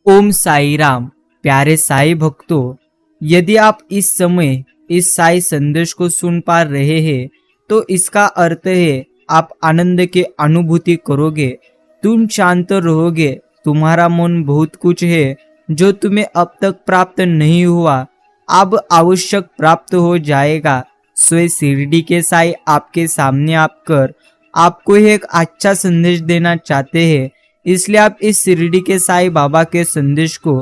ओम साई राम। प्यारे साई भक्तों, यदि आप इस समय इस साई संदेश को सुन पा रहे हैं तो इसका अर्थ है आप आनंद की अनुभूति करोगे, तुम शांत रहोगे, तुम्हारा मन बहुत कुछ है जो तुम्हें अब तक प्राप्त नहीं हुआ अब आवश्यक प्राप्त हो जाएगा। स्वयं शिरडी के साई आपके सामने आकर आपको एक अच्छा संदेश देना चाहते हैं, इसलिए आप इस शिरडी के साई बाबा के संदेश को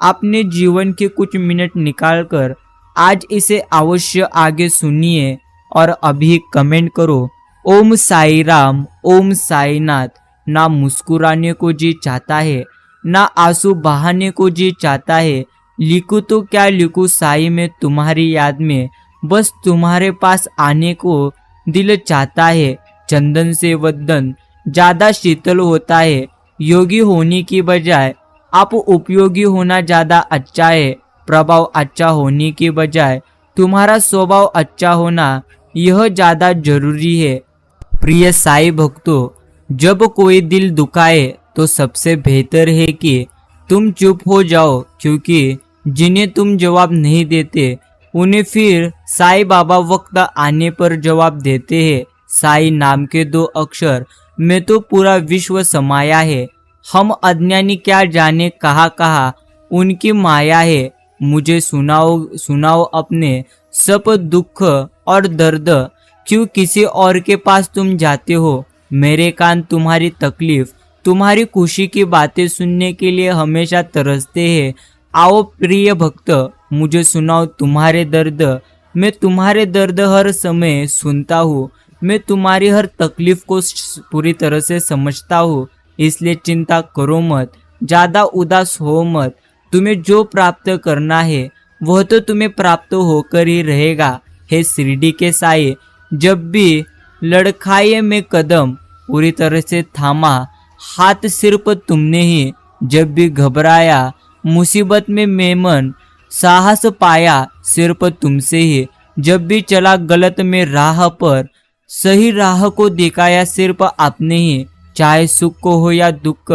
अपने जीवन के कुछ मिनट निकालकर आज इसे अवश्य आगे सुनिए और अभी कमेंट करो ओम साई राम, ओम साई नाथ। ना मुस्कुराने को जी चाहता है, ना आंसू बहाने को जी चाहता है। लिखूं तो क्या लिखूं साई में तुम्हारी याद में, बस तुम्हारे पास आने को दिल चाहता है। चंदन से वदन ज्यादा शीतल होता है, योगी होने की बजाय आप उपयोगी होना ज्यादा अच्छा है। प्रभाव अच्छा होने की बजाय तुम्हारा स्वभाव अच्छा होना यह ज्यादा जरूरी है। प्रिय साई भक्तों, जब कोई दिल दुखाए तो सबसे बेहतर है कि तुम चुप हो जाओ, क्योंकि जिन्हें तुम जवाब नहीं देते उन्हें फिर साई बाबा वक्त आने पर जवाब देते हैं। साई नाम के 2 अक्षर में तो पूरा विश्व समाया है। हम अज्ञानी क्या जाने कहाँ कहाँ उनकी माया है। मुझे सुनाओ अपने सब दुख और दर्द, क्यों किसी और के पास तुम जाते हो। मेरे कान तुम्हारी तकलीफ, तुम्हारी खुशी की बातें सुनने के लिए हमेशा तरसते हैं। आओ प्रिय भक्त, मुझे सुनाओ तुम्हारे दर्द। मैं तुम्हारे दर्द हर समय सुनता हूँ, मैं तुम्हारी हर तकलीफ को पूरी तरह से समझता हूँ। इसलिए चिंता करो मत, ज्यादा उदास हो मत। तुम्हें जो प्राप्त करना है वह तो तुम्हें प्राप्त होकर ही रहेगा। हे शिरडी के साई, जब भी लड़खाए में कदम पूरी तरह से थामा, हाथ सिर्फ तुमने ही। जब भी घबराया मुसीबत में मैं मन, साहस पाया सिर्फ तुमसे ही। जब भी चला गलत में राह पर, सही राह को दिखाया सिर्फ आपने ही। चाहे सुख को हो या दुख,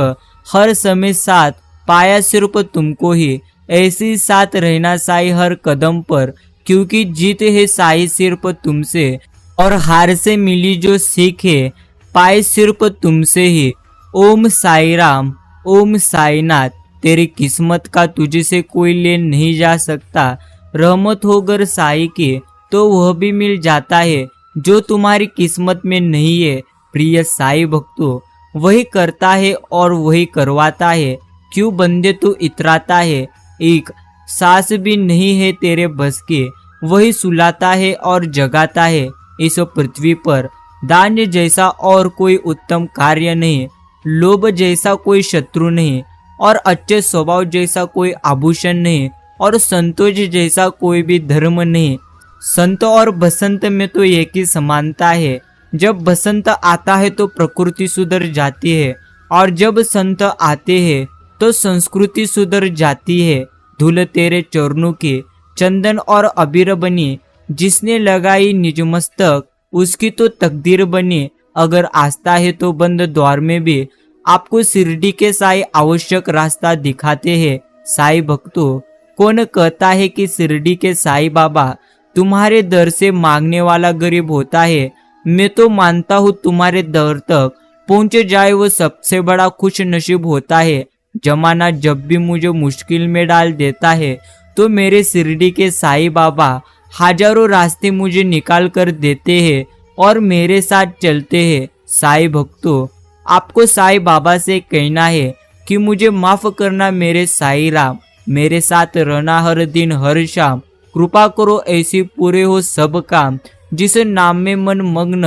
हर समय साथ पाया सिर्फ तुमको ही। ऐसी साथ रहना साई हर कदम पर, क्योंकि जीत है साई सिर्फ तुमसे, और हार से मिली जो सीख है पाए सिर्फ तुमसे ही। ओम साई राम, ओम साई नाथ। तेरी किस्मत का तुझसे कोई ले नहीं जा सकता। रहमत होकर साई की तो वह भी मिल जाता है जो तुम्हारी किस्मत में नहीं है। प्रिय साई भक्तों, वही करता है और वही करवाता है, क्यों बंदे तू इतराता है। एक सांस भी नहीं है तेरे बस के, वही सुलाता है और जगाता है। इस पृथ्वी पर दान जैसा और कोई उत्तम कार्य नहीं, लोभ जैसा कोई शत्रु नहीं, और अच्छे स्वभाव जैसा कोई आभूषण नहीं, और संतोष जैसा कोई भी धर्म नहीं। संत और बसंत में तो एक ही समानता है। जब बसंत आता है तो प्रकृति सुधर जाती है, और जब संत आते हैं तो संस्कृति सुधर जाती है। धूल तेरे चरणों की चंदन और अबीर बनी, जिसने लगाई निज मस्तक उसकी तो तकदीर बनी। अगर आस्था है तो बंद द्वार में भी आपको शिरडी के साई आवश्यक रास्ता दिखाते हैं। साई भक्तों, कौन कहता है कि शिरडी के साई बाबा तुम्हारे दर से मांगने वाला गरीब होता है। मैं तो मानता हूँ तुम्हारे दर तक पहुँच जाए वो सबसे बड़ा खुश नसीब होता है। जमाना जब भी मुझे मुश्किल में डाल देता है तो मेरे शिरडी के साई बाबा हजारों रास्ते मुझे निकाल कर देते हैं और मेरे साथ चलते हैं। साई भक्तों, आपको साई बाबा से कहना है कि मुझे माफ करना मेरे साई राम, मेरे साथ रहना हर दिन हर शाम। कृपा करो ऐसी पूरे हो सब काम, जिस नाम में मन मग्न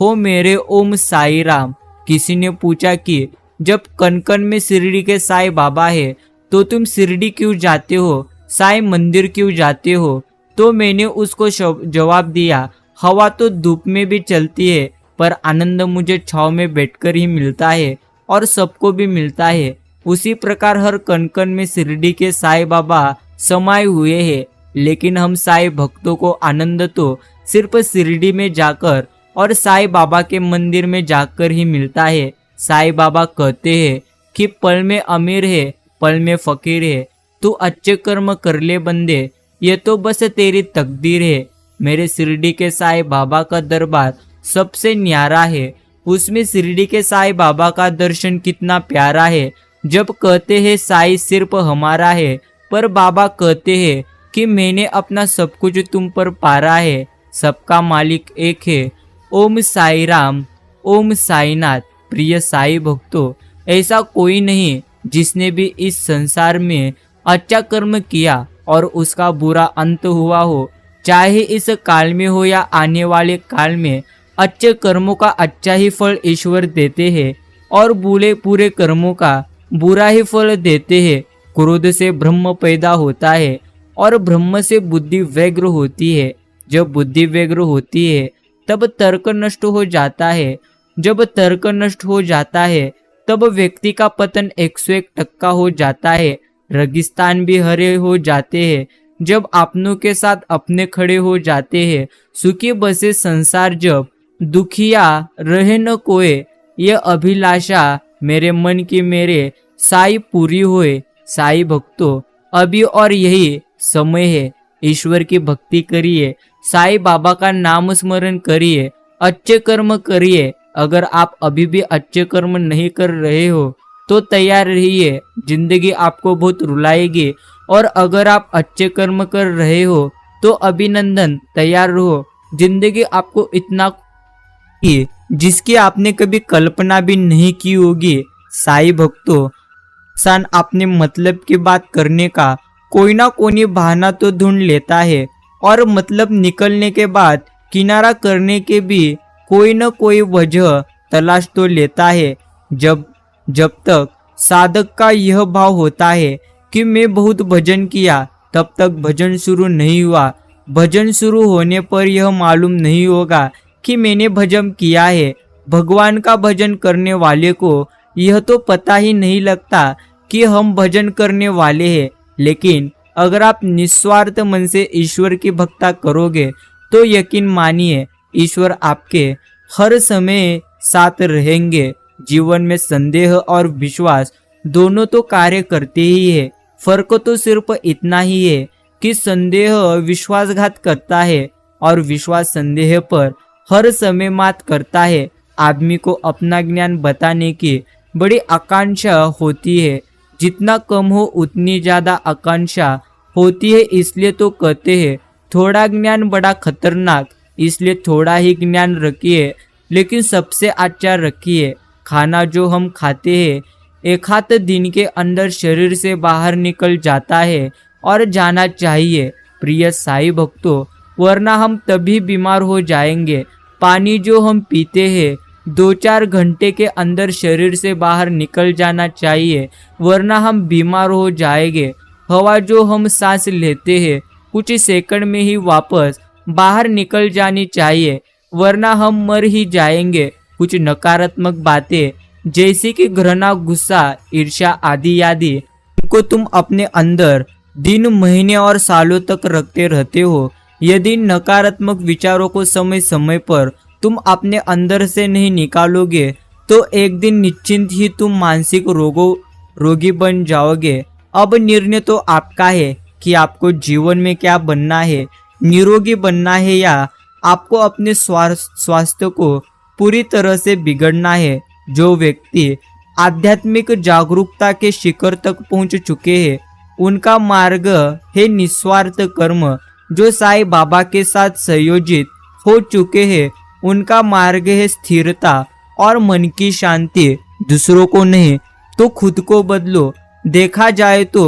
हो मेरे ओम साई राम। किसी ने पूछा कि जब कन कन में शिरडी के साई बाबा है तो तुम शिरडी क्यों जाते हो, साई मंदिर क्यों जाते हो। तो मैंने उसको जवाब दिया, हवा तो धूप में भी चलती है, पर आनंद मुझे छाव में बैठकर ही मिलता है और सबको भी मिलता है। उसी प्रकार हर कन कन में शिरडी के साई बाबा समाये हुए हैं, लेकिन हम साई भक्तों को आनंद तो सिर्फ शिरडी में जाकर और साई बाबा के मंदिर में जाकर ही मिलता है। साई बाबा कहते हैं कि पल में अमीर है पल में फकीर है। तू अच्छे कर्म कर ले बंदे, ये तो बस तेरी तकदीर है। मेरे शिरडी के साईं बाबा का दरबार सबसे न्यारा है। उसमें शिरडी के साईं बाबा का दर्शन कितना प्यारा है। जब कहते हैं साईं सिर्फ हमारा है, पर बाबा कहते हैं कि मैंने अपना सब कुछ तुम पर पारा है। सबका मालिक एक है। ओम साई राम, ओम साईनाथ। प्रिय साई भक्तों, ऐसा कोई नहीं जिसने भी इस संसार में अच्छा कर्म किया और उसका बुरा अंत हुआ हो। चाहे इस काल में हो या आने वाले काल में, अच्छे कर्मों का अच्छा ही फल ईश्वर देते हैं और बुरे कर्मों का बुरा ही फल देते हैं। क्रोध से ब्रह्म पैदा होता है और ब्रह्म से बुद्धि व्यग्र होती है। जब बुद्धि व्यग्र होती है तब तर्क नष्ट हो जाता है। जब तर्क नष्ट हो जाता है तब व्यक्ति का पतन 101% हो जाता है। रेगिस्तान भी हरे हो जाते हैं जब अपनों के साथ अपने खड़े हो जाते हैं। सुखी बसे संसार जब दुखिया रहे न कोई, ये अभिलाषा मेरे मन की मेरे साई पूरी होए। साई भक्तों, अभी और यही समय है। ईश्वर की भक्ति करिए, साई बाबा का नाम स्मरण करिए, अच्छे कर्म करिए। अगर आप अभी भी अच्छे कर्म नहीं कर रहे हो तो तैयार रहिए, जिंदगी आपको बहुत रुलाएगी। और अगर आप अच्छे कर्म कर रहे हो तो अभिनंदन, तैयार रहो, जिंदगी आपको इतना की जिसकी आपने कभी कल्पना भी नहीं की होगी। साई भक्तों, इंसान अपने मतलब की बात करने का कोई ना कोई बहाना तो ढूंढ लेता है और मतलब निकलने के बाद किनारा करने के भी कोई न कोई वजह तलाश तो लेता है। जब तक साधक का यह भाव होता है कि मैं बहुत भजन किया, तब तक भजन शुरू नहीं हुआ। भजन शुरू होने पर यह मालूम नहीं होगा कि मैंने भजन किया है। भगवान का भजन करने वाले को यह तो पता ही नहीं लगता कि हम भजन करने वाले हैं। लेकिन अगर आप निस्वार्थ मन से ईश्वर की भक्ति करोगे तो यकीन मानिए ईश्वर आपके हर समय साथ रहेंगे। जीवन में संदेह और विश्वास दोनों तो कार्य करते ही है। फर्क तो सिर्फ इतना ही है कि संदेह विश्वासघात करता है और विश्वास संदेह पर हर समय मात करता है। आदमी को अपना ज्ञान बताने की बड़ी आकांक्षा होती है। जितना कम हो उतनी ज्यादा आकांक्षा होती है। इसलिए तो कहते हैं थोड़ा ज्ञान बड़ा खतरनाक, इसलिए थोड़ा ही ज्ञान रखिए लेकिन सबसे अच्छा रखिए। खाना जो हम खाते हैं एक हाथ दिन के अंदर शरीर से बाहर निकल जाता है और जाना चाहिए। प्रिय साई भक्तों, वरना हम तभी बीमार हो जाएंगे। पानी जो हम पीते हैं 2-4 घंटे के अंदर शरीर से बाहर निकल जाना चाहिए, वरना हम बीमार हो जाएंगे। हवा जो हम सांस लेते हैं कुछ सेकंड में ही वापस बाहर निकल जानी चाहिए, वरना हम मर ही जाएंगे। कुछ नकारात्मक बातें जैसे कि घृणा, गुस्सा, ईर्ष्या आदि उनको तुम अपने अंदर दिन, महीने और सालों तक रखते रहते हो। यदि नकारात्मक विचारों को समय समय पर तुम अपने अंदर से नहीं निकालोगे तो एक दिन निश्चिंत ही तुम मानसिक रोगी बन जाओगे। अब निर्णय तो आपका है कि आपको जीवन में क्या बनना है, निरोगी बनना है या आपको अपने स्वास्थ्य को पूरी तरह से बिगड़ना है। जो व्यक्ति आध्यात्मिक जागरूकता के शिखर तक पहुंच चुके हैं उनका मार्ग है निस्वार्थ कर्म। जो साईं बाबा के साथ संयोजित हो चुके हैं उनका मार्ग है स्थिरता और मन की शांति। दूसरों को नहीं तो खुद को बदलो। देखा जाए तो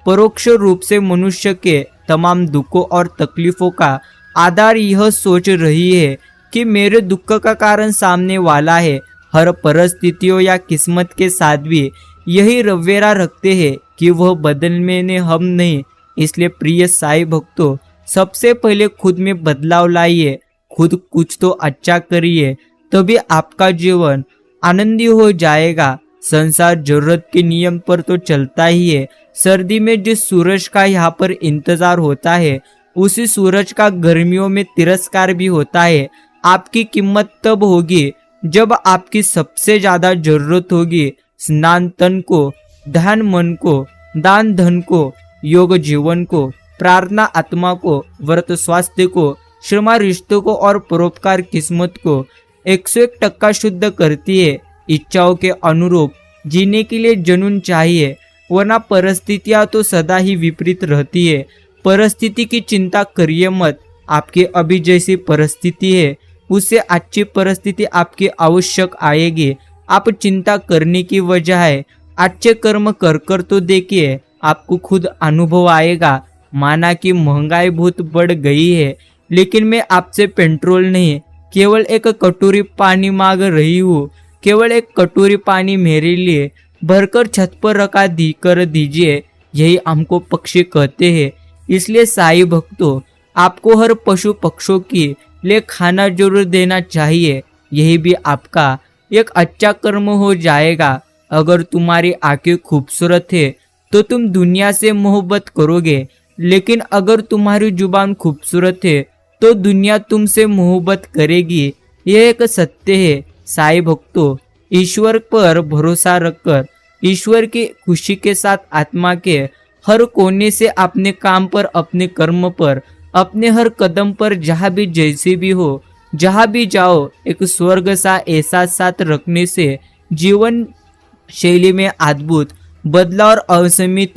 परोक्ष रूप से मनुष्य के तमाम दुखों और तकलीफों का आधार यह सोच रही है कि मेरे दुख का कारण सामने वाला है। हर परिस्थितियों या किस्मत के साथ भी यही रवेरा रखते हैं कि वह बदलने में हम नहीं। इसलिए प्रिय साई भक्तों, सबसे पहले खुद में बदलाव लाइए, खुद कुछ तो अच्छा करिए, तभी आपका जीवन आनंदी हो जाएगा। संसार जरूरत के नियम पर तो चलता ही है। सर्दी में जिस सूरज का यहाँ पर इंतजार होता है उसी सूरज का गर्मियों में तिरस्कार भी होता है। आपकी कीमत तब होगी जब आपकी सबसे ज्यादा जरूरत होगी। स्नान तन को, ध्यान मन को, दान धन को, योग जीवन को, प्रार्थना आत्मा को, व्रत स्वास्थ्य को, श्रमा रिश्तों को और परोपकार किस्मत को 101% शुद्ध करती है। इच्छाओं के अनुरूप जीने के लिए जुनून चाहिए, वरना परिस्थितियां तो सदा ही विपरीत रहती है। परिस्थिति की चिंता करिए मत। आपके अभी जैसी परिस्थिति है उससे अच्छी परिस्थिति आपकी आवश्यक आएगी। आप चिंता करने की वजह है अच्छे कर्म कर तो देखिए, आपको खुद अनुभव आएगा। माना कि महंगाई बहुत बढ़ गई है, लेकिन मैं आपसे पेट्रोल नहीं, केवल एक कटोरी पानी मांग रही हूँ। केवल एक कटोरी पानी मेरे लिए भरकर छत पर रखा कर दीजिए। यही हमको पक्षी कहते हैं। इसलिए साईं भक्तों, आपको हर पशु पक्षियों के लिए खाना जरूर देना चाहिए। यही भी आपका एक अच्छा कर्म हो जाएगा। अगर तुम्हारी आंखें खूबसूरत है तो तुम दुनिया से मोहब्बत करोगे, लेकिन अगर तुम्हारी जुबान खूबसूरत है तो दुनिया तुमसे मोहब्बत करेगी। यह एक सत्य है। साईं भक्तों, ईश्वर पर भरोसा रखकर ईश्वर की खुशी के साथ आत्मा के हर कोने से अपने काम पर, अपने कर्म पर, अपने हर कदम पर, जहाँ भी जैसे भी हो, जहाँ भी जाओ, एक स्वर्ग सा एहसास साथ रखने से जीवन शैली में अद्भुत बदलाव और असीमित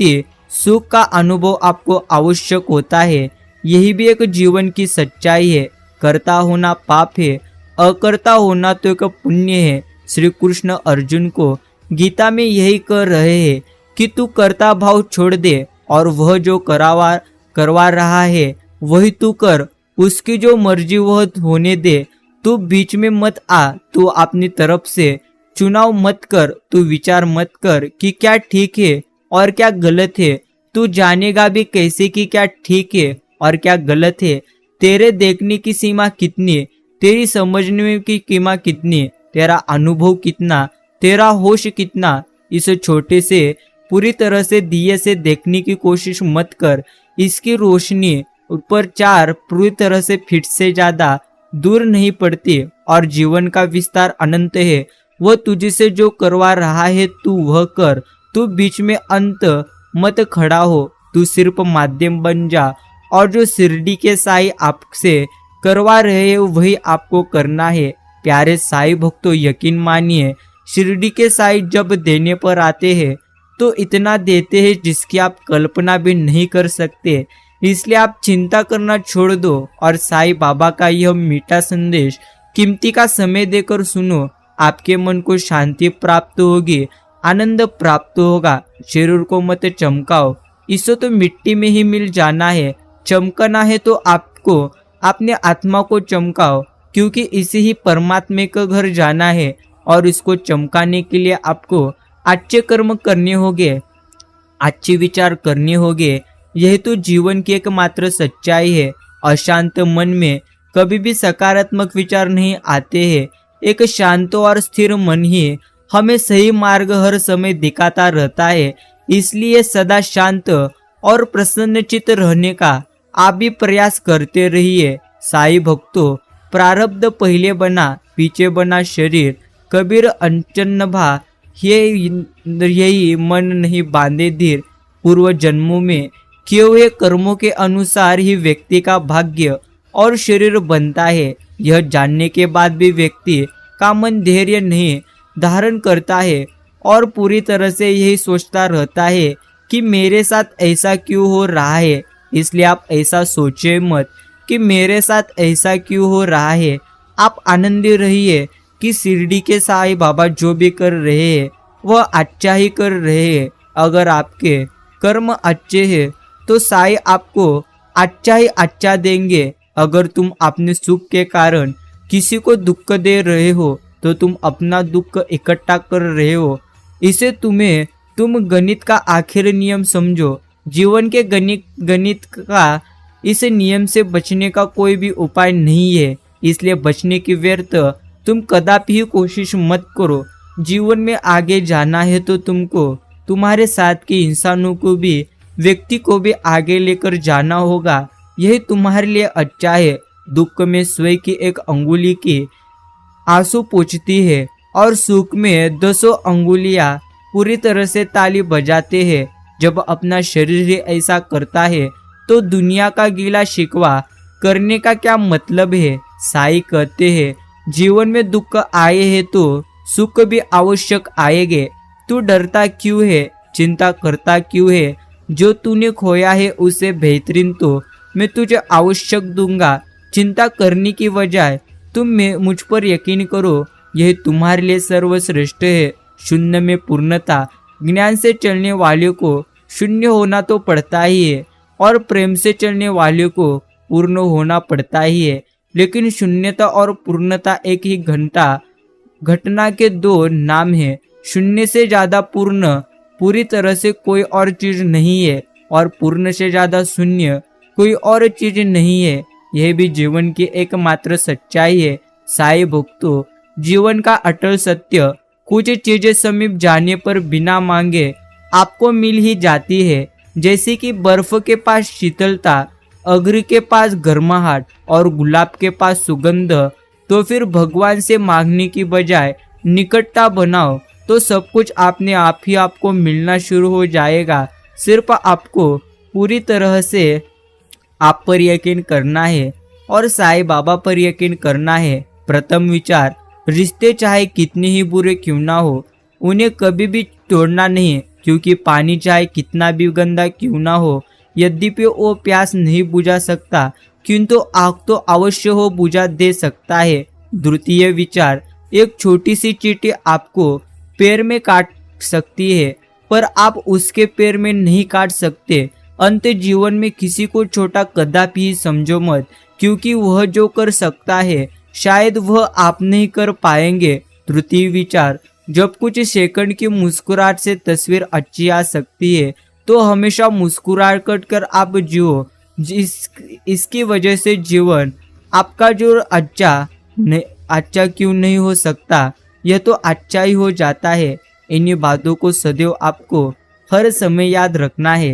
सुख का अनुभव आपको आवश्यक होता है। यही भी एक जीवन की सच्चाई है। करता होना पाप है, अकर्ता होना तो एक पुण्य है। श्री कृष्ण अर्जुन को गीता में यही कह रहे हैं कि तू कर्ता भाव छोड़ दे और वह जो करवा रहा है वही तू कर। उसकी जो मर्जी वह होने दे। तू बीच में मत आ। तू अपनी तरफ से चुनाव मत कर। तू विचार मत कर कि क्या ठीक है और क्या गलत है। तू जानेगा भी कैसे कि क्या ठीक है और क्या गलत है। तेरे देखने की सीमा कितनी, तेरी समझने की सीमा कितनी, तेरा अनुभव कितना, तेरा होश कितना। इस छोटे से पूरी तरह से दिए से देखने की कोशिश मत कर। इसकी रोशनी ऊपर 4 पूरी तरह से फीट से ज्यादा दूर नहीं पड़ती और जीवन का विस्तार अनंत है। वह तुझसे जो करवा रहा है तू वह कर। तू बीच में अंत मत खड़ा हो। तू सिर्फ माध्यम बन जा और जो शिरडी के साईं आपसे करवा रहे हैं वही आपको करना है। प्यारे साईं भक्तों, यकीन मानिए, शिरडी के साईं जब देने पर आते हैं तो इतना देते हैं जिसकी आप कल्पना भी नहीं कर सकते। इसलिए आप चिंता करना छोड़ दो और साईं बाबा का यह मीठा संदेश कीमती का समय देकर सुनो। आपके मन को शांति प्राप्त होगी, आनंद प्राप्त होगा। शरीर को मत चमकाओ, इससे तो मिट्टी में ही मिल जाना है। चमकना है तो आपको अपने आत्मा को चमकाओ, क्योंकि इसे ही परमात्मा का घर जाना है और इसको चमकाने के लिए आपको अच्छे कर्म करने होंगे, अच्छे विचार करने होंगे। यह तो जीवन की एकमात्र सच्चाई है। अशांत मन में कभी भी सकारात्मक विचार नहीं आते हैं। एक शांत और स्थिर मन ही हमें सही मार्ग हर समय दिखाता रहता है। इसलिए सदा शांत और प्रसन्नचित्त रहने का आप भी प्रयास करते रहिए। साईं भक्तों, प्रारब्ध पहले बना पीछे बना शरीर, कबीर अनचन भा, यही मन नहीं बांधे धीर। पूर्व जन्मों में किए हुए कर्मों के अनुसार ही व्यक्ति का भाग्य और शरीर बनता है। यह जानने के बाद भी व्यक्ति का मन धैर्य नहीं धारण करता है और पूरी तरह से यही सोचता रहता है कि मेरे साथ ऐसा क्यों हो रहा है। इसलिए आप ऐसा सोचिए मत कि मेरे साथ ऐसा क्यों हो रहा है। आप आनंदी रहिए कि शिरडी के साईं बाबा जो भी कर रहे हैं वह अच्छा ही कर रहे हैं। अगर आपके कर्म अच्छे हैं तो साईं आपको अच्छा ही अच्छा देंगे। अगर तुम अपने सुख के कारण किसी को दुख दे रहे हो तो तुम अपना दुख इकट्ठा कर रहे हो। इसे तुम गणित का आखिरी नियम समझो। जीवन के गणित का इस नियम से बचने का कोई भी उपाय नहीं है। इसलिए बचने की व्यर्थ तुम कदापि ही कोशिश मत करो। जीवन में आगे जाना है तो तुमको तुम्हारे साथ के इंसानों को भी, व्यक्ति को भी आगे लेकर जाना होगा। यही तुम्हारे लिए अच्छा है। दुख में स्वयं की एक अंगुली की आंसू पोंछती है और सुख में 200 अंगुलियां पूरी तरह से ताली बजाते हैं। जब अपना शरीर ही ऐसा करता है तो दुनिया का गीला शिकवा करने का क्या मतलब है। साई कहते हैं, जीवन में दुख आए हैं तो सुख भी आवश्यक आएंगे। तू डरता क्यों है, चिंता करता क्यों है। जो तूने खोया है उसे बेहतरीन तो मैं तुझे आवश्यक दूंगा। चिंता करने की बजाय तुम मुझ पर यकीन करो, यह तुम्हारे लिए सर्वश्रेष्ठ है। शून्य में पूर्णता। ज्ञान से चलने वाले को शून्य होना तो पड़ता ही है और प्रेम से चलने वाले को पूर्ण होना पड़ता ही है। लेकिन शून्यता और पूर्णता एक ही घटना के दो नाम है। शून्य से ज्यादा पूर्ण पूरी तरह से कोई और चीज नहीं है और पूर्ण से ज्यादा शून्य कोई और चीज नहीं है। यह भी जीवन की एकमात्र सच्चाई है। साई भक्तों, जीवन का अटल सत्य कुछ चीजें समीप जाने पर बिना मांगे आपको मिल ही जाती है। जैसे कि बर्फ के पास शीतलता, अग्नि के पास गर्माहट और गुलाब के पास सुगंध। तो फिर भगवान से मांगने की बजाय निकटता बनाओ तो सब कुछ अपने आप ही आपको मिलना शुरू हो जाएगा। सिर्फ आपको पूरी तरह से आप पर यकीन करना है और साईं बाबा पर यकीन करना है। प्रथम विचार, रिश्ते चाहे कितने ही बुरे क्यों ना हो उन्हें कभी भी तोड़ना नहीं, क्योंकि पानी चाहे कितना भी गंदा क्यों ना हो यद्यपि वो प्यास नहीं बुझा सकता, किंतु आग तो अवश्य हो बुझा दे सकता है। द्वितीय विचार, एक छोटी सी चींटी आपको पैर में काट सकती है पर आप उसके पैर में नहीं काट सकते। अंत जीवन में किसी को छोटा कदापि ही समझो मत, क्योंकि वह जो कर सकता है शायद वह आप नहीं कर पाएंगे। तृतीय विचार, जब कुछ सेकंड की मुस्कुराहट से तस्वीर अच्छी आ सकती है तो हमेशा मुस्कुराहट कर आप जियो। इसकी वजह से जीवन आपका जो अच्छा क्यों नहीं हो सकता, यह तो अच्छा ही हो जाता है। इन्हीं बातों को सदैव आपको हर समय याद रखना है।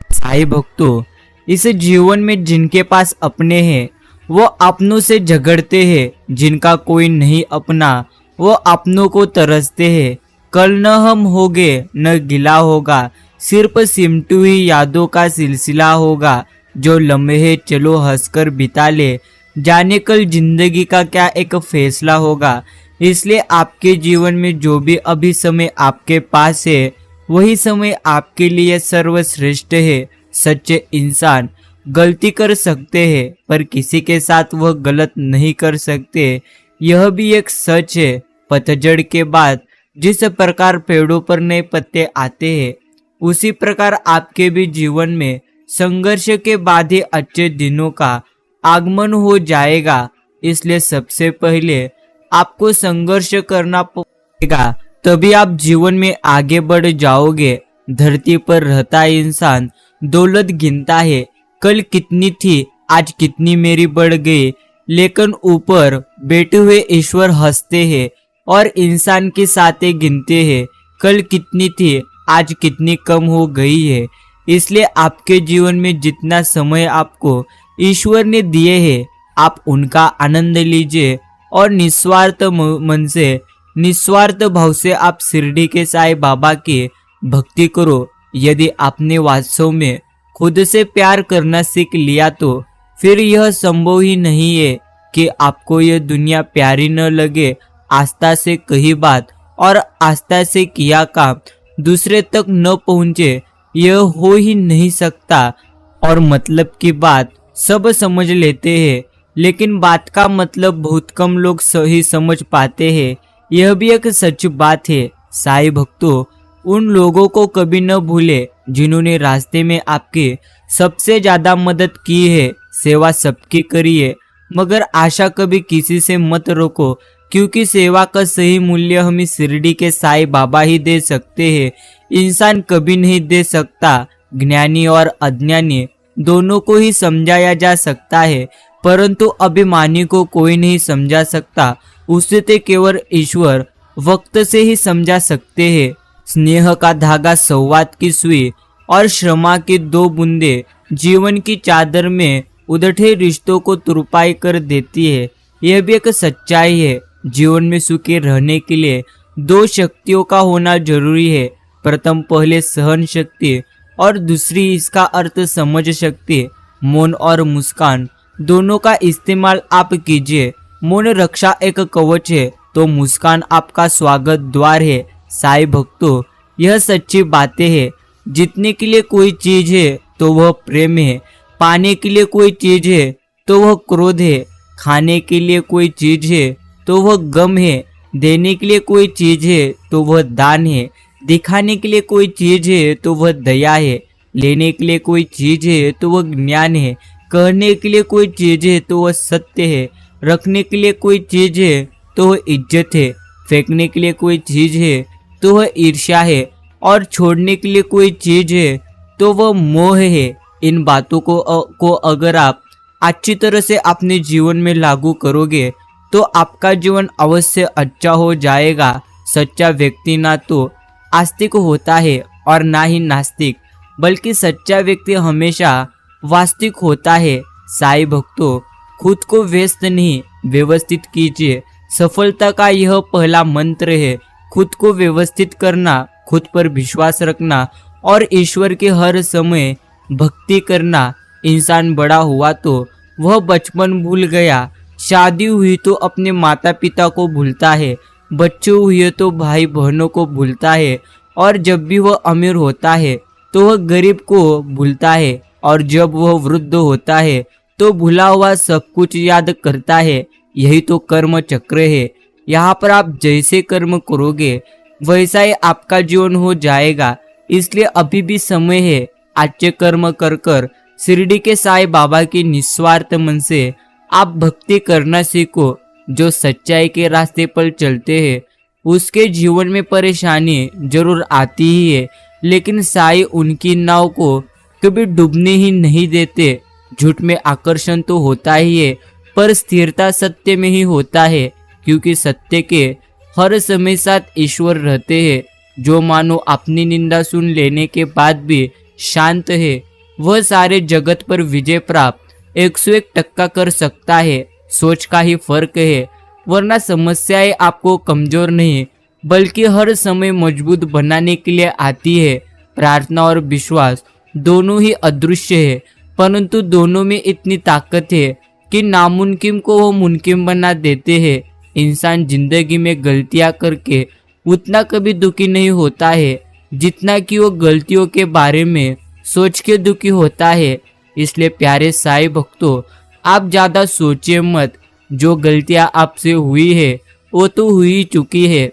साईं भक्तों, इस जीवन में जिनके पास अपने हैं वो अपनों से झगड़ते हैं, जिनका कोई नहीं अपना वो अपनों को तरसते हैं। कल न हम होगे न गिला होगा, सिर्फ सिमटी हुई यादों का सिलसिला होगा। जो लम्हे चलो हंसकर बिता ले, जाने कल जिंदगी का क्या एक फैसला होगा। इसलिए आपके जीवन में जो भी अभी समय आपके पास है वही समय आपके लिए सर्वश्रेष्ठ है। सच्चे इंसान गलती कर सकते हैं पर किसी के साथ वह गलत नहीं कर सकते, यह भी एक सच है। पतझड़ के बाद जिस प्रकार पेड़ों पर नए पत्ते आते हैं उसी प्रकार आपके भी जीवन में संघर्ष के बाद ही अच्छे दिनों का आगमन हो जाएगा। इसलिए सबसे पहले आपको संघर्ष करना पड़ेगा, तभी आप जीवन में आगे बढ़ जाओगे। धरती पर रहता इंसान दौलत गिनता है, कल कितनी थी आज कितनी मेरी बढ़ गई, लेकिन ऊपर बैठे हुए ईश्वर हंसते हैं और इंसान की साथें गिनते हैं, कल कितनी थी आज कितनी कम हो गई है। इसलिए आपके जीवन में जितना समय आपको ईश्वर ने दिए हैं आप उनका आनंद लीजिए और निस्वार्थ मन से निस्वार्थ भाव से आप शिरडी के साईं बाबा की भक्ति करो। यदि आपने वास्तव में खुद से प्यार करना सीख लिया तो फिर यह संभव ही नहीं है कि आपको यह दुनिया प्यारी न लगे। आस्था से कही बात और आस्था से किया काम दूसरे तक न पहुंचे, यह हो ही नहीं सकता। और मतलब की बात सब समझ लेते हैं, लेकिन बात का मतलब बहुत कम लोग सही समझ पाते हैं। यह भी एक सच बात है। साईं भक्तों, उन लोगों को कभी न भूले जिन्होंने रास्ते में आपकी सबसे ज्यादा मदद की है। सेवा सबकी करिए, मगर आशा कभी किसी से मत रोको, क्योंकि सेवा का सही मूल्य हमें शिरडी के साईं बाबा ही दे सकते हैं। इंसान कभी नहीं दे सकता। ज्ञानी और अज्ञानी दोनों को ही समझाया जा सकता है, परंतु अभिमानी को कोई नहीं समझा सकता। उसे तो केवल ईश्वर वक्त से ही समझा सकते हैं। स्नेह का धागा संवाद की सुई और श्रमा की दो बूंदे जीवन की चादर में उधटे रिश्तों को तुरपाई कर देती है। यह भी एक सच्चाई है। जीवन में सुखी रहने के लिए दो शक्तियों का होना जरूरी है। प्रथम पहले सहन शक्ति, और दूसरी इसका अर्थ समझ शक्ति। मौन और मुस्कान दोनों का इस्तेमाल आप कीजिए। मौन रक्षा एक कवच है तो मुस्कान आपका स्वागत द्वार है। साईं भक्तों, यह सच्ची बातें है। जीतने के लिए कोई चीज है तो वह प्रेम है, पाने के लिए कोई चीज है तो वह क्रोध है, खाने के लिए कोई चीज है तो वह गम है, देने के लिए कोई चीज है तो वह दान है, दिखाने के लिए कोई चीज है तो वह दया है, लेने के लिए कोई चीज है तो वह ज्ञान है, कहने के लिए कोई चीज है तो वह सत्य है, रखने के लिए कोई चीज है तो वह इज्जत है, फेंकने के लिए कोई चीज है तो वह ईर्ष्या है, और छोड़ने के लिए कोई चीज है तो वह मोह है। इन बातों को अगर आप अच्छी तरह से अपने जीवन में लागू करोगे तो आपका जीवन अवश्य अच्छा हो जाएगा। सच्चा व्यक्ति ना तो आस्तिक होता है और ना ही नास्तिक, बल्कि सच्चा व्यक्ति हमेशा वास्तविक होता है। साईं भक्तों, खुद को व्यस्त नहीं, व्यवस्थित कीजिए। सफलता का यह पहला मंत्र है। खुद को व्यवस्थित करना, खुद पर विश्वास रखना और ईश्वर के हर समय भक्ति करना। इंसान बड़ा हुआ तो वह बचपन भूल गया, शादी हुई तो अपने माता पिता को भूलता है, बच्चे हुए तो भाई बहनों को भूलता है, और जब भी वह अमीर होता है तो वह गरीब को भूलता है, और जब वह वृद्ध होता है तो भूला हुआ सब कुछ याद करता है। यही तो कर्म चक्र है। यहाँ पर आप जैसे कर्म करोगे वैसा ही आपका जीवन हो जाएगा। इसलिए अभी भी समय है। अच्छे कर्म कर कर शिरडी के साईं बाबा की निस्वार्थ मन से आप भक्ति करना सीखो। जो सच्चाई के रास्ते पर चलते हैं उसके जीवन में परेशानी जरूर आती ही है, लेकिन साईं उनकी नाव को कभी डूबने ही नहीं देते। झूठ में आकर्षण तो होता ही है, पर स्थिरता सत्य में ही होता है, क्योंकि सत्य के हर समय साथ ईश्वर रहते हैं। जो मानो अपनी निंदा सुन लेने के बाद भी शांत है, वह सारे जगत पर विजय प्राप्त 101% कर सकता है। सोच का ही फर्क है, वरना समस्याएं आपको कमजोर नहीं बल्कि हर समय मजबूत बनाने के लिए आती है। प्रार्थना और विश्वास दोनों ही अदृश्य है, परंतु दोनों में इतनी ताकत है कि नामुमकिन को वो मुमकिन बना देते हैं। इंसान जिंदगी में गलतियां करके उतना कभी दुखी नहीं होता है जितना कि वो गलतियों के बारे में सोच के दुखी होता है। इसलिए प्यारे साईं भक्तों, आप ज़्यादा सोचिए मत। जो गलतियां आपसे हुई है वो तो हुई चुकी है,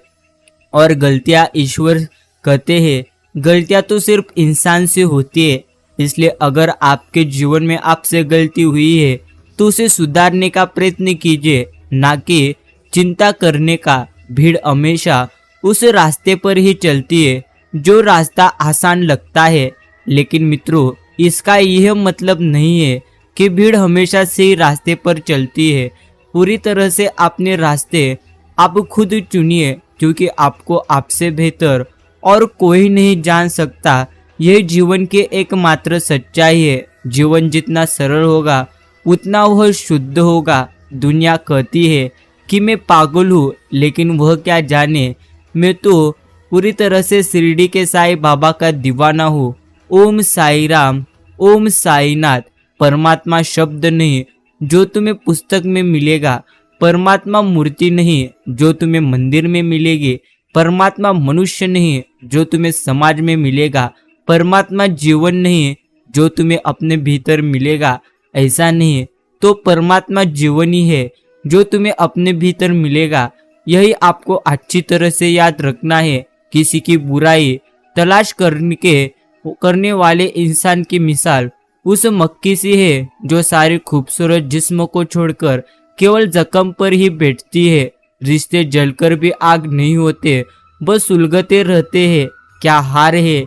और गलतियां ईश्वर कहते हैं गलतियां तो सिर्फ इंसान से होती है। इसलिए अगर आपके जीवन में आपसे गलती हुई है तो उसे सुधारने का प्रयत्न कीजिए, ना कि चिंता करने का। भीड़ हमेशा उस रास्ते पर ही चलती है जो रास्ता आसान लगता है, लेकिन मित्रों इसका यह मतलब नहीं है कि भीड़ हमेशा सही रास्ते पर चलती है। पूरी तरह से अपने रास्ते आप खुद चुनिए, क्योंकि आपको आपसे बेहतर और कोई नहीं जान सकता। यह जीवन की एकमात्र सच्चाई है। जीवन जितना सरल होगा उतना वह शुद्ध होगा। दुनिया कहती है कि मैं पागल हूँ, लेकिन वह क्या जाने, मैं तो पूरी तरह से शिरडी के साईं बाबा का दीवाना हूँ। ओम साई राम, ओम साईनाथ। परमात्मा शब्द नहीं जो तुम्हें पुस्तक में मिलेगा, परमात्मा मूर्ति नहीं जो तुम्हें मंदिर में मिलेगी, परमात्मा मनुष्य नहीं जो तुम्हें समाज में मिलेगा, परमात्मा जीवन नहीं जो तुम्हें अपने भीतर मिलेगा। ऐसा नहीं तो परमात्मा जीवन ही है जो तुम्हें अपने भीतर मिलेगा। यही आपको अच्छी तरह से याद रखना है। किसी की बुराई तलाश करने वाले इंसान की मिसाल उस मक्खी सी है जो सारे खूबसूरत जिस्म को छोड़कर केवल जख्म पर ही बैठती है। रिश्ते जलकर भी आग नहीं होते, बस सुलगते रहते हैं। क्या हार है,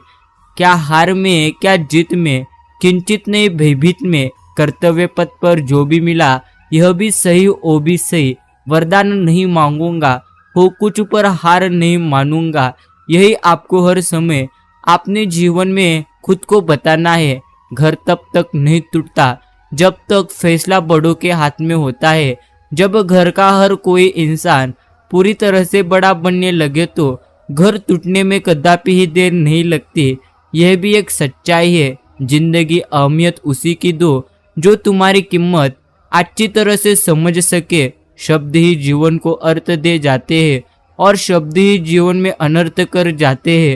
क्या हार में, क्या जीत में, किंचित नहीं भयभीत में। कर्तव्य पथ पर जो भी मिला यह भी सही वो भी सही। वरदान नहीं मांगूंगा, हो कुछ पर हार नहीं मानूंगा। यही आपको हर समय अपने जीवन में खुद को बताना है। घर तब तक नहीं टूटता जब तक फैसला बड़ों के हाथ में होता है। जब घर का हर कोई इंसान पूरी तरह से बड़ा बनने लगे तो घर टूटने में कदापि ही देर नहीं लगती। यह भी एक सच्चाई है। जिंदगी अहमियत उसी की दो जो तुम्हारी कीमत अच्छी तरह से समझ सके। शब्द ही जीवन को अर्थ दे जाते हैं और शब्द ही जीवन में अनर्थ कर जाते हैं।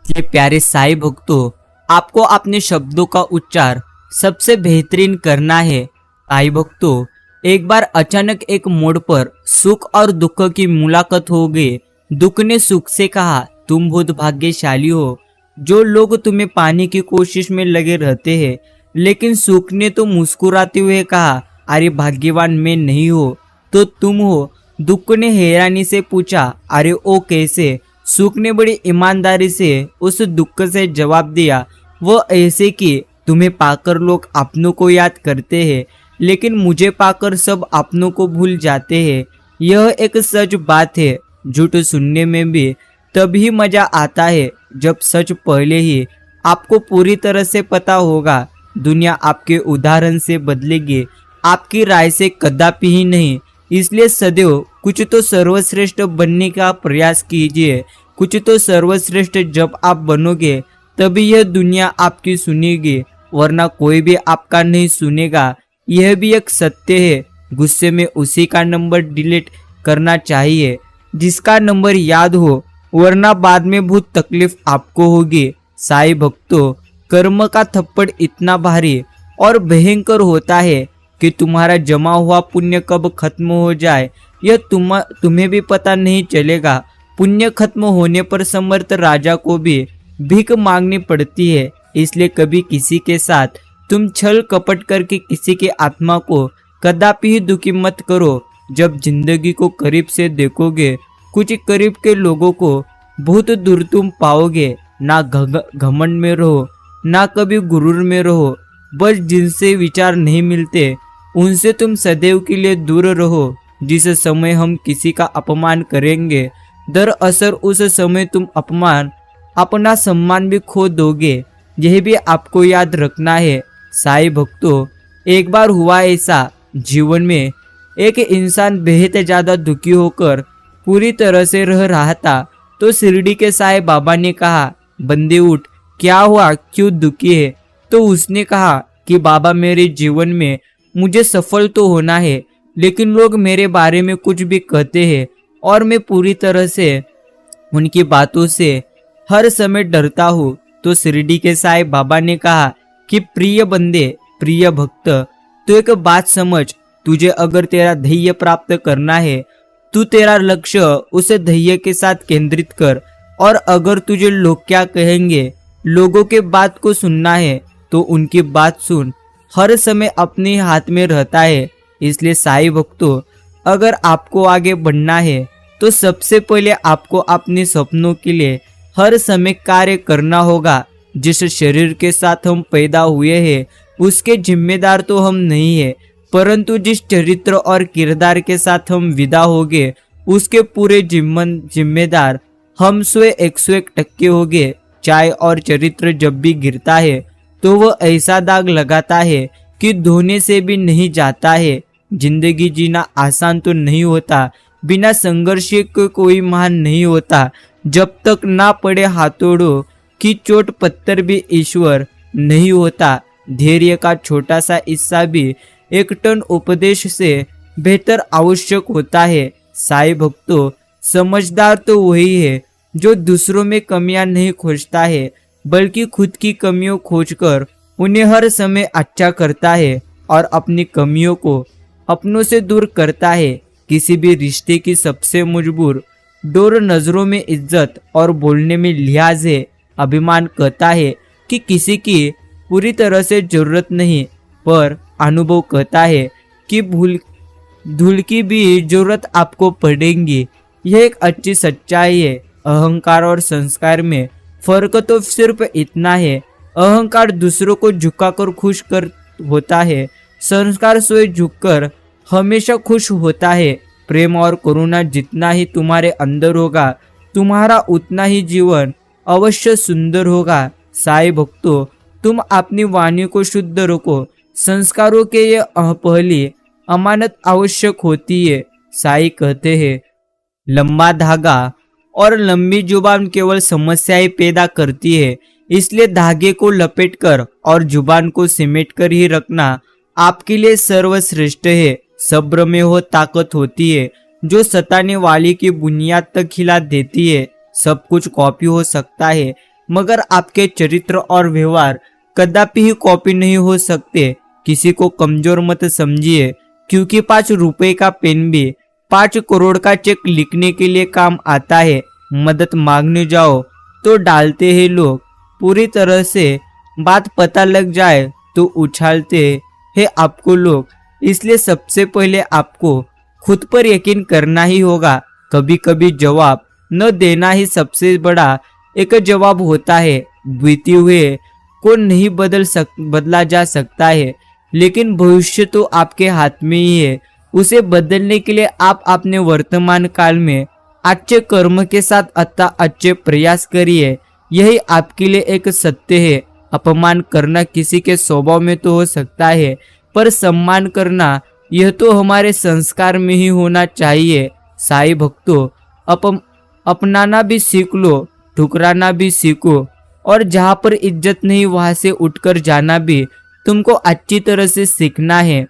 ये प्यारे साईं भक्तों, आपको अपने शब्दों का उच्चार सबसे बेहतरीन करना है। साईं भक्तों, एक बार अचानक एक मोड़ पर सुख और दुख की मुलाकात हो गई। दुख ने सुख से कहा, तुम बहुत भाग्यशाली हो। जो लोग तुम्हें पाने की कोशिश में लगे रहते हैं, लेकिन सुख ने तो मुस्कुराते हुए कहा, अरे भाग्यवान मैं नहीं हो तो तुम हो। दुख ने हैरानी से पूछा, अरे ओ कैसे? सुख ने बड़ी ईमानदारी से उस दुख से जवाब दिया, वो ऐसे कि तुम्हें पाकर लोग अपनों को याद करते हैं, लेकिन मुझे पाकर सब अपनों को भूल जाते हैं। यह एक सच बात है। झूठ सुनने में भी तभी मजा आता है जब सच पहले ही आपको पूरी तरह से पता होगा। दुनिया आपके उदाहरण से बदलेगी, आपकी राय से कदापि ही नहीं। इसलिए सदैव कुछ तो सर्वश्रेष्ठ बनने का प्रयास कीजिए। कुछ तो सर्वश्रेष्ठ जब आप बनोगे तभी यह दुनिया आपकी सुनेगी, वरना कोई भी आपका नहीं सुनेगा। यह भी एक सत्य है। गुस्से में उसी का नंबर डिलीट करना चाहिए जिसका नंबर याद हो, वरना बाद में बहुत तकलीफ आपको होगी। साईं भक्तों, कर्म का थप्पड़ इतना भारी और भयंकर होता है कि तुम्हारा जमा हुआ पुण्य कब खत्म हो जाए यह तुम्हें भी पता नहीं चलेगा। पुण्य खत्म होने पर समर्थ राजा को भी भीख मांगनी पड़ती है। इसलिए कभी किसी के साथ तुम छल कपट करके किसी की आत्मा को कदापि ही दुखी मत करो। जब जिंदगी को करीब से देखोगे, कुछ करीब के लोगों को बहुत दूर तुम पाओगे। ना घमंड में रहो, ना कभी गुरूर में रहो। बस जिनसे विचार नहीं मिलते उनसे तुम सदैव के लिए दूर रहो। जिस समय हम किसी का अपमान करेंगे, दरअसल उस समय तुम अपना सम्मान भी खो दोगे। यह भी आपको याद रखना है। साईं भक्तों, एक बार हुआ ऐसा, जीवन में एक इंसान बेहद ज्यादा दुखी होकर पूरी तरह से रह रहा था। तो शिरडी के साईं बाबा ने कहा, बंदे उठ, क्या हुआ, क्यों दुखी है? तो उसने कहा कि बाबा, मेरे जीवन में मुझे सफल तो होना है, लेकिन लोग मेरे बारे में कुछ भी कहते हैं और मैं पूरी तरह से उनकी बातों से हर समय डरता हूँ। तो शिरडी के साईं बाबा ने कहा कि प्रिय बंदे, प्रिय भक्त, तो एक बात समझ, तुझे अगर तेरा ध्येय प्राप्त करना है, तू तेरा लक्ष्य उस ध्येय के साथ केंद्रित कर। और अगर तुझे लोग क्या कहेंगे, लोगों के बात को सुनना है, तो उनकी बात सुन। हर समय अपने हाथ में रहता है। इसलिए साईं भक्तों, अगर आपको आगे बढ़ना है तो सबसे पहले आपको अपने सपनों के लिए हर समय कार्य करना होगा। जिस शरीर के साथ हम पैदा हुए हैं उसके जिम्मेदार तो हम नहीं है, परंतु जिस चरित्र और किरदार के साथ हम विदा होंगे उसके पूरे जिम्मेदार हम 101% होंगे। चाय और चरित्र जब भी गिरता है तो वह ऐसा दाग लगाता है कि धोने से भी नहीं जाता है। जिंदगी जीना आसान तो नहीं होता, बिना संघर्ष के कोई महान नहीं होता। जब तक ना पड़े हाथोड़ों की चोट पत्थर भी ईश्वर नहीं होता। धैर्य का छोटा सा हिस्सा भी 1 टन उपदेश से बेहतर आवश्यक होता है। साईं भक्तों, समझदार तो वही है जो दूसरों में कमियां नहीं खोजता है, बल्कि खुद की कमियों खोजकर उन्हें हर समय अच्छा करता है और अपनी कमियों को अपनों से दूर करता है। किसी भी रिश्ते की सबसे मजबूर डोर नजरों में इज्जत और बोलने में लिहाज है। अभिमान कहता है कि किसी की पूरी तरह से जरूरत नहीं, पर अनुभव कहता है कि धूल की भी जरूरत आपको पड़ेगी। यह एक अच्छी सच्चाई है। अहंकार और संस्कार में फर्क तो सिर्फ इतना है, अहंकार दूसरों को झुकाकर खुश कर होता है, संस्कार स्वयं झुककर हमेशा खुश होता है। प्रेम और करुणा जितना ही तुम्हारे अंदर होगा, तुम्हारा उतना ही जीवन अवश्य सुंदर होगा। साईं भक्तों, तुम अपनी वाणी को शुद्ध रखो। संस्कारों के ये पहली अमानत आवश्यक होती है। साईं कहते हैं, लंबा धागा और लंबी जुबान केवल समस्याएं पैदा करती है। इसलिए धागे को लपेटकर और जुबान को सिमेटकर ही रखना आपके लिए सर्वश्रेष्ठ है। सब्र में वो ताकत होती है जो सताने वाली की बुनियाद तक हिला देती है। सब कुछ कॉपी हो सकता है मगर आपके चरित्र और व्यवहार कदापि ही कॉपी नहीं हो सकते। किसी को कमजोर मत समझिए, क्योंकि 5 रुपए का पेन भी 5 करोड़ का चेक लिखने के लिए काम आता है। मदद मांगने जाओ तो डालते हैं लोग, पूरी तरह से बात पता लग जाए तो उछालते हैं आपको लोग। इसलिए सबसे पहले आपको खुद पर यकीन करना ही होगा। कभी कभी जवाब न देना ही सबसे बड़ा एक जवाब होता है। बीते हुए को नहीं बदला जा सकता है, लेकिन भविष्य तो आपके हाथ में ही है। उसे बदलने के लिए आप अपने वर्तमान काल में अच्छे कर्म के साथ अच्छे प्रयास करिए। यही आपके लिए एक सत्य है। अपमान करना किसी के स्वभाव में तो हो सकता है, पर सम्मान करना यह तो हमारे संस्कार में ही होना चाहिए। साईं भक्तों, अपनाना भी सीख लो, ठुकराना भी सीखो, और जहाँ पर इज्जत नहीं वहाँ से उठकर जाना भी तुमको अच्छी तरह से सीखना है।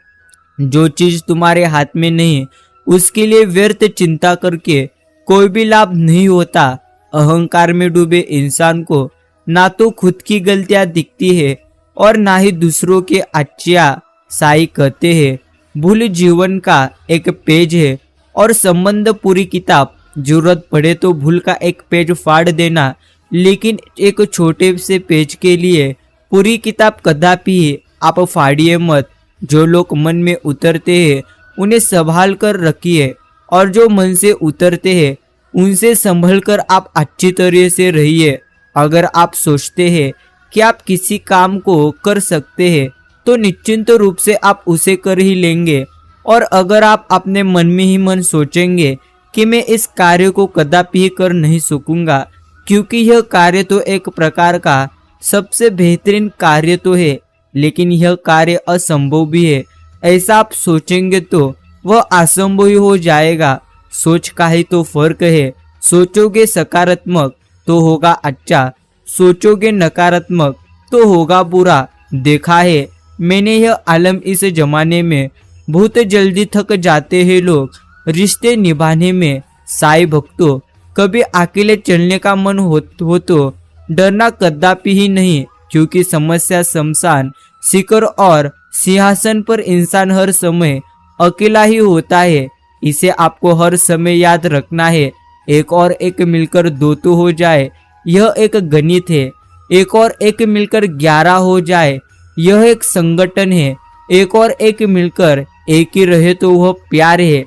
जो चीज तुम्हारे हाथ में नहीं उसके लिए व्यर्थ चिंता करके कोई भी लाभ नहीं होता। अहंकार में डूबे इंसान को ना तो खुद की गलतियां दिखती है और ना ही दूसरों के अच्छियां। साईं कहते हैं, भूल जीवन का एक पेज है और संबंध पूरी किताब। जरूरत पड़े तो भूल का एक पेज फाड़ देना, लेकिन एक छोटे से पेज के लिए पूरी किताब कदापि आप फाड़िए मत। जो लोग मन में उतरते हैं उन्हें संभाल कर रखिए, और जो मन से उतरते हैं उनसे संभल कर आप अच्छी तरह से रहिए। अगर आप सोचते हैं कि आप किसी काम को कर सकते हैं तो निश्चिंत रूप से आप उसे कर ही लेंगे। और अगर आप अपने मन में ही मन सोचेंगे कि मैं इस कार्य को कदापि ही कर नहीं सकूंगा, क्योंकि यह कार्य तो एक प्रकार का सबसे बेहतरीन कार्य तो है, लेकिन यह कार्य असंभव भी है, ऐसा आप सोचेंगे तो वह असंभव ही हो जाएगा। सोच का ही तो फर्क है। सोचोगे सकारात्मक तो होगा अच्छा, सोचोगे नकारात्मक तो होगा बुरा। देखा है मैंने यह आलम, इस जमाने में बहुत जल्दी थक जाते हैं लोग रिश्ते निभाने में। साईं भक्तों, कभी अकेले चलने का मन हो तो डरना कदापि ही नहीं, क्योंकि समस्या शमशान, शिखर और सिंहासन पर इंसान हर समय अकेला ही होता है। इसे आपको हर समय याद रखना है। एक और एक मिलकर 2 तो हो जाए, यह एक गणित है। एक और एक मिलकर 11 हो जाए, यह एक संगठन है। एक और एक मिलकर 1 ही रहे तो वह प्यार है।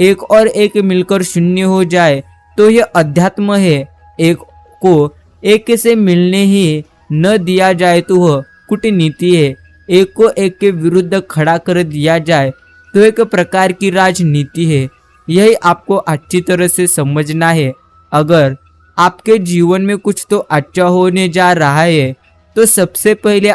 एक और एक मिलकर 0 हो जाए तो यह अध्यात्म है। एक को एक से मिलने ही न दिया जाए तो वह कूटनीति है। एक को एक के विरुद्ध खड़ा कर दिया जाए तो एक प्रकार की राजनीति है। यही आपको अच्छी तरह से समझना है। अगर आपके जीवन में कुछ तो अच्छा होने जा रहा है तो सबसे पहले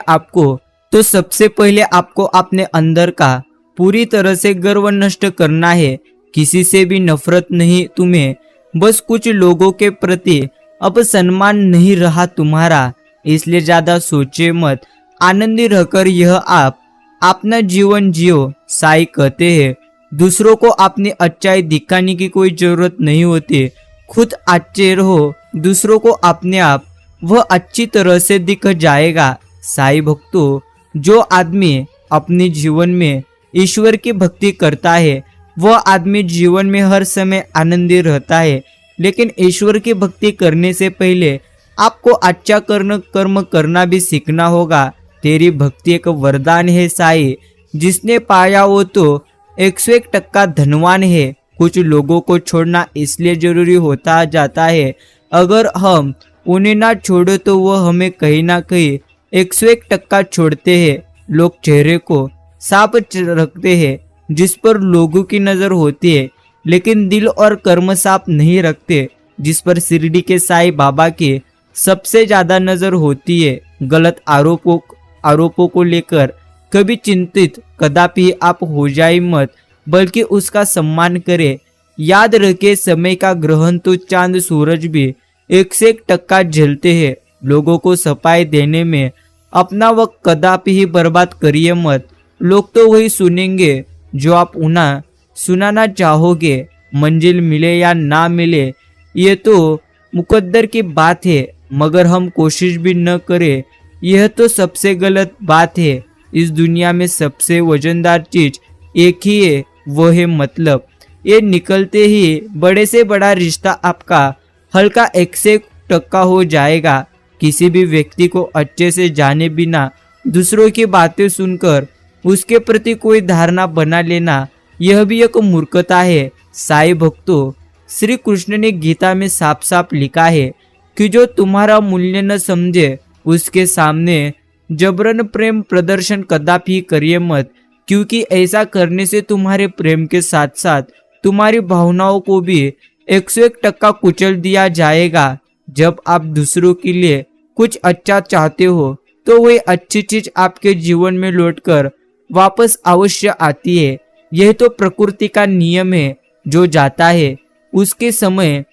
आपको अपने अंदर का पूरी तरह से गर्व नष्ट करना है। किसी से भी नफरत नहीं तुम्हें, बस कुछ लोगों के प्रति अब सम्मान नहीं रहा तुम्हारा, इसलिए ज्यादा सोचे मत। आनंदी रहकर यह आप अपना जीवन जियो। साईं कहते हैं, दूसरों को अपनी अच्छाई दिखाने की कोई जरूरत नहीं होती। खुद अच्छे रहो, दूसरों को अपने आप वह अच्छी तरह से दिख जाएगा। साईं भक्तों, जो आदमी अपने जीवन में ईश्वर की भक्ति करता है वह आदमी जीवन में हर समय आनंदी रहता है। लेकिन ईश्वर की भक्ति करने से पहले आपको अच्छा कर्म करना भी सीखना होगा। तेरी भक्ति एक वरदान है साईं, जिसने पाया वो तो 101% धनवान है। कुछ लोगों को छोड़ना इसलिए जरूरी होता जाता है, अगर हम उन्हें ना छोड़े तो वह हमें कहीं ना कहीं 101% छोड़ते हैं। लोग चेहरे को साफ रखते हैं जिस पर लोगों की नजर होती है, लेकिन दिल और कर्म साफ नहीं रखते जिस पर शिरडी के साईं बाबा की सबसे ज्यादा नजर होती है। गलत आरोपों को लेकर कभी चिंतित कदापि आप हो जाए मत, बल्कि उसका सम्मान करें। याद रखे, समय का ग्रहण तो चांद सूरज भी 101% झेलते हैं। लोगों को सफाई देने में अपना वक्त कदापि ही बर्बाद करिए मत। लोग तो वही सुनेंगे जो आप उन्हें सुनाना चाहोगे। मंजिल मिले या ना मिले ये तो मुकद्दर की बात है, मगर हम कोशिश भी न करें यह तो सबसे गलत बात है। इस दुनिया में सबसे वजनदार चीज एक ही है, वो है मतलब। ये निकलते ही बड़े से बड़ा रिश्ता आपका हल्का 1% हो जाएगा। किसी भी व्यक्ति को अच्छे से जाने बिना दूसरों की बातें सुनकर उसके प्रति कोई धारणा बना लेना यह भी एक मूर्खता है। साईं भक्तों, श्री कृष्ण ने गीता में साफ साफ लिखा है कि जो तुम्हारा मूल्य न समझे उसके सामने जबरन प्रेम प्रदर्शन कदापि करिए मत, क्योंकि ऐसा करने से तुम्हारे प्रेम के साथ साथ तुम्हारी भावनाओं को भी 101% कुचल दिया जाएगा। जब आप दूसरों के लिए कुछ अच्छा चाहते हो तो वही अच्छी चीज आपके जीवन में लौटकर वापस अवश्य आती है। यह तो प्रकृति का नियम है, जो जाता है उसके समय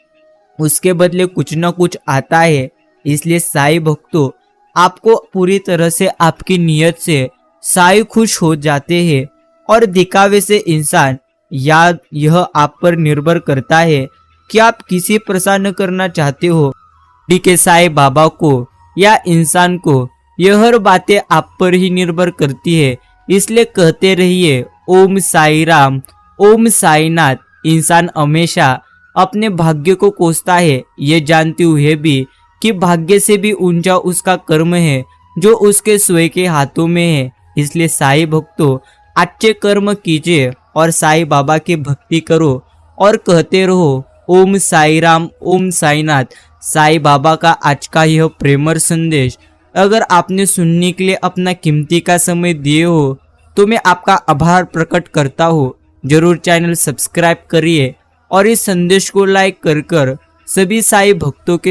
उसके बदले कुछ न कुछ आता है। इसलिए साईं भक्तों, आपको पूरी तरह से आपकी नियत से साईं खुश हो जाते हैं और दिखावे से इंसान याद यह आप पर निर्भर करता है कि आप किसी प्रसन्न करना चाहते हो, के साईं बाबा को या इंसान को। यह हर बातें आप पर ही निर्भर करती है। इसलिए कहते रहिए ओम साई राम, ओम साईनाथ। इंसान हमेशा अपने भाग्य को कोसता है, ये जानते हुए भी कि भाग्य से भी ऊंचा उसका कर्म है जो उसके स्वयं के हाथों में है। इसलिए साईं भक्तों, अच्छे कर्म कीजिए और साईं बाबा की भक्ति करो और कहते रहो ओम साई राम, ओम साईनाथ। साईं बाबा का आज का यह प्रेमर संदेश अगर आपने सुनने के लिए अपना कीमती का समय दिए हो तो मैं आपका आभार प्रकट करता हूँ। जरूर चैनल सब्सक्राइब करिए और इस संदेश को लाइक कर सभी साईं भक्तों के